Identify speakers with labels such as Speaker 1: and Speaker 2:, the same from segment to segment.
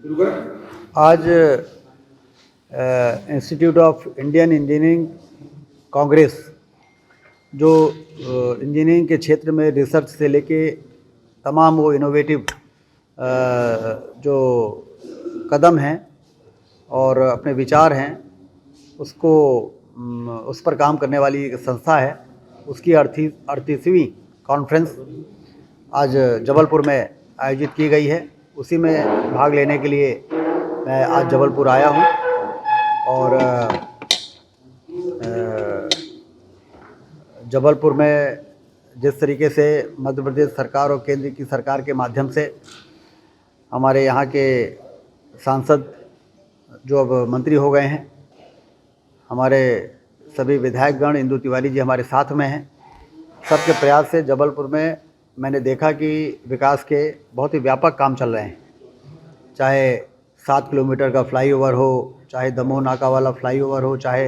Speaker 1: आज institute of Indian engineering Congress जो engineering के क्षेत्र में रिसर्च से लेके तमाम वो इनोवेटिव जो कदम हैं और अपने विचार हैं उसको उस पर काम करने वाली एक संस्था है। उसकी 38वीं कॉन्फ्रेंस आज जबलपुर में आयोजित की गई है। उसी में भाग लेने के लिए मैं आज जबलपुर आया हूँ और जबलपुर में जिस तरीके से मध्य प्रदेश सरकार और केंद्र की सरकार के माध्यम से हमारे यहाँ के सांसद जो अब मंत्री हो गए हैं, हमारे सभी विधायकगण, इंदु तिवारी जी हमारे साथ में हैं, सबके प्रयास से जबलपुर में मैंने देखा कि विकास के बहुत ही व्यापक काम चल रहे हैं। चाहे 7 किलोमीटर का फ्लाईओवर हो, चाहे दमोह नाका वाला फ्लाईओवर हो, चाहे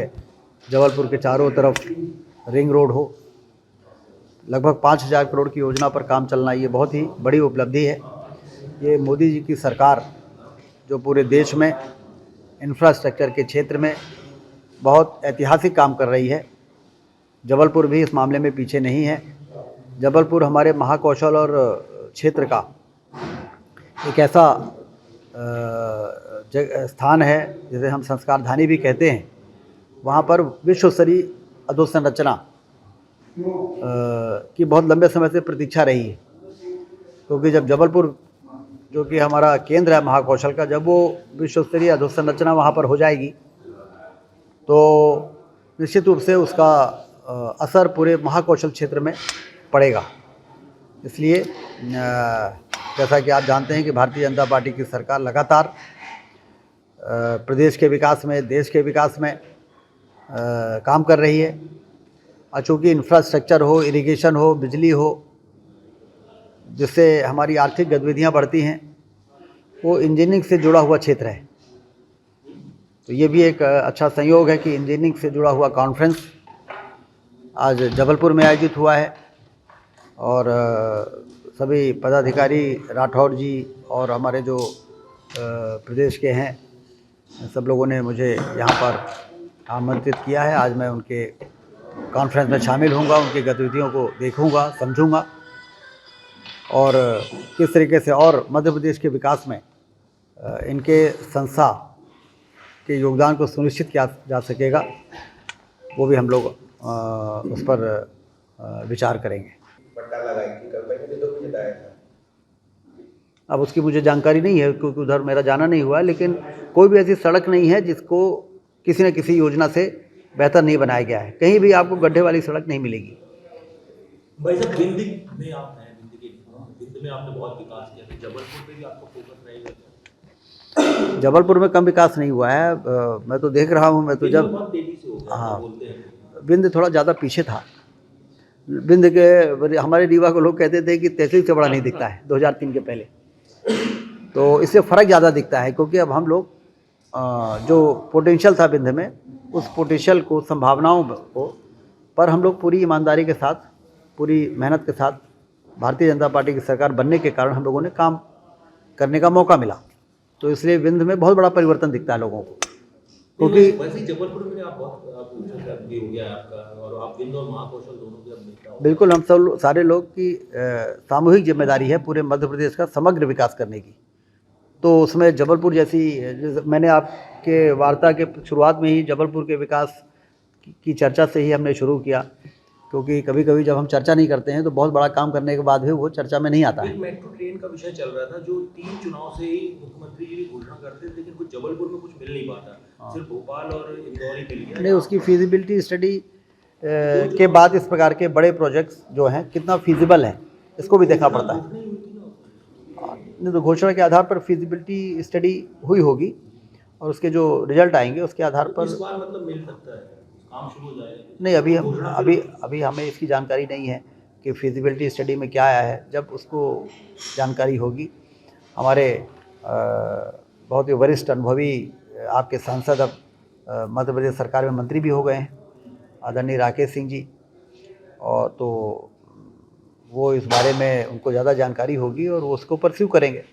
Speaker 1: जबलपुर के चारों तरफ रिंग रोड हो, लगभग 5,000 करोड़ की योजना पर काम चलना ये बहुत ही बड़ी उपलब्धि है। ये मोदी जी की सरकार जो पूरे देश में इंफ्रास्ट्रक्चर के क्षेत्र में बहुत ऐतिहासिक काम कर रही है। जबलपुर भी इस मामले में पीछे नहीं है। जबलपुर हमारे महाकौशल और क्षेत्र का एक ऐसा स्थान है जिसे हम संस्कार धानी भी कहते हैं। वहाँ पर विश्व स्तरीय अधोसंरचना की बहुत लंबे समय से प्रतीक्षा रही है, क्योंकि जब जबलपुर जो कि हमारा केंद्र है महाकौशल का, जब वो विश्व स्तरीय अधोसंरचना वहाँ पर हो जाएगी तो निश्चित रूप से उसका असर पूरे महाकौशल क्षेत्र में पड़ेगा। इसलिए जैसा कि आप जानते हैं कि भारतीय जनता पार्टी की सरकार लगातार प्रदेश के विकास में, देश के विकास में काम कर रही है। और चूँकि इंफ्रास्ट्रक्चर हो, इरिगेशन हो, बिजली हो, जिससे हमारी आर्थिक गतिविधियां बढ़ती हैं, वो इंजीनियरिंग से जुड़ा हुआ क्षेत्र है। तो ये भी एक अच्छा संयोग है कि इंजीनियरिंग से जुड़ा हुआ कॉन्फ्रेंस आज जबलपुर में आयोजित हुआ है और सभी पदाधिकारी, राठौर जी और हमारे जो प्रदेश के हैं, सब लोगों ने मुझे यहाँ पर आमंत्रित किया है। आज मैं उनके कॉन्फ्रेंस में शामिल होऊंगा, उनकी गतिविधियों को देखूंगा, समझूंगा और किस तरीके से और मध्य प्रदेश के विकास में इनके संस्था के योगदान को सुनिश्चित किया जा सकेगा, वो भी हम लोग उस पर विचार करेंगे। अब उसकी मुझे जानकारी नहीं है क्योंकि उधर मेरा जाना नहीं हुआ है, लेकिन कोई भी ऐसी सड़क नहीं है जिसको किसी न किसी योजना से बेहतर नहीं बनाया गया है। कहीं भी आपको गड्ढे वाली सड़क नहीं मिलेगी।
Speaker 2: भाई साहब, विंध्य में आपने बहुत विकास किया, तो जबलपुर में भी आपका फोकस रहेगा?
Speaker 1: जबलपुर में कम विकास नहीं हुआ है। मैं तो देख रहा हूँ, मैं तो जब
Speaker 2: बहुत तेजी से हो गया,
Speaker 1: हाँ,
Speaker 2: बोलते हैं
Speaker 1: विंध्य थोड़ा ज़्यादा पीछे था। विंध्य के हमारे रीवा को लोग कहते थे कि तहसील से बड़ा नहीं दिखता है 2003 के पहले, तो इससे फ़र्क ज़्यादा दिखता है क्योंकि अब हम लोग जो पोटेंशियल था विंध्य में, उस पोटेंशियल को, संभावनाओं को पर हम लोग पूरी ईमानदारी के साथ, पूरी मेहनत के साथ, भारतीय जनता पार्टी की सरकार बनने के कारण हम लोगों ने काम करने का मौका मिला। तो इसलिए विंध्य में बहुत बड़ा परिवर्तन दिखता है लोगों को, क्योंकि
Speaker 2: वैसे जबलपुर में आप बहुत हो गया आपका, और आप विंध्य और महाकौशल दोनों के अब नेता हो।
Speaker 1: बिल्कुल, हम सब सारे लोग की सामूहिक जिम्मेदारी है पूरे मध्य प्रदेश का समग्र विकास करने की। तो उसमें जबलपुर जैसी, मैंने आपके वार्ता के शुरुआत में ही जबलपुर के विकास की चर्चा से ही हमने शुरू किया, क्योंकि कभी कभी जब हम चर्चा नहीं करते हैं तो बहुत बड़ा काम करने के बाद भी वो चर्चा में नहीं आता है।
Speaker 2: मेट्रो ट्रेन का विषय चल रहा था जो 3 चुनाव से ही मुख्यमंत्री जी घोषणा करते थे, लेकिन कुछ जबलपुर में कुछ मिल नहीं पाता, सिर्फ भोपाल और इंदौर ही मिल गया।
Speaker 1: नहीं, उसकी फीजिबिलिटी स्टडी के बाद इस प्रकार के बड़े प्रोजेक्ट्स जो हैं कितना फीजिबल है इसको भी देखना पड़ता है। नहीं तो घोषणा के आधार पर फीजिबिलिटी स्टडी हुई होगी और उसके जो रिजल्ट आएंगे उसके आधार पर
Speaker 2: इस बार मतलब मिल सकता है, काम शुरू हो जाएगा?
Speaker 1: नहीं, अभी हमें इसकी जानकारी नहीं है कि फीजिबिलिटी स्टडी में क्या आया है। जब उसको जानकारी होगी, हमारे बहुत ही वरिष्ठ अनुभवी आपके सांसद अब मध्य प्रदेश सरकार में मंत्री भी हो गए हैं, आदरणीय राकेश सिंह जी, और तो वो इस बारे में उनको ज़्यादा जानकारी होगी और वो उसको परस्यू करेंगे।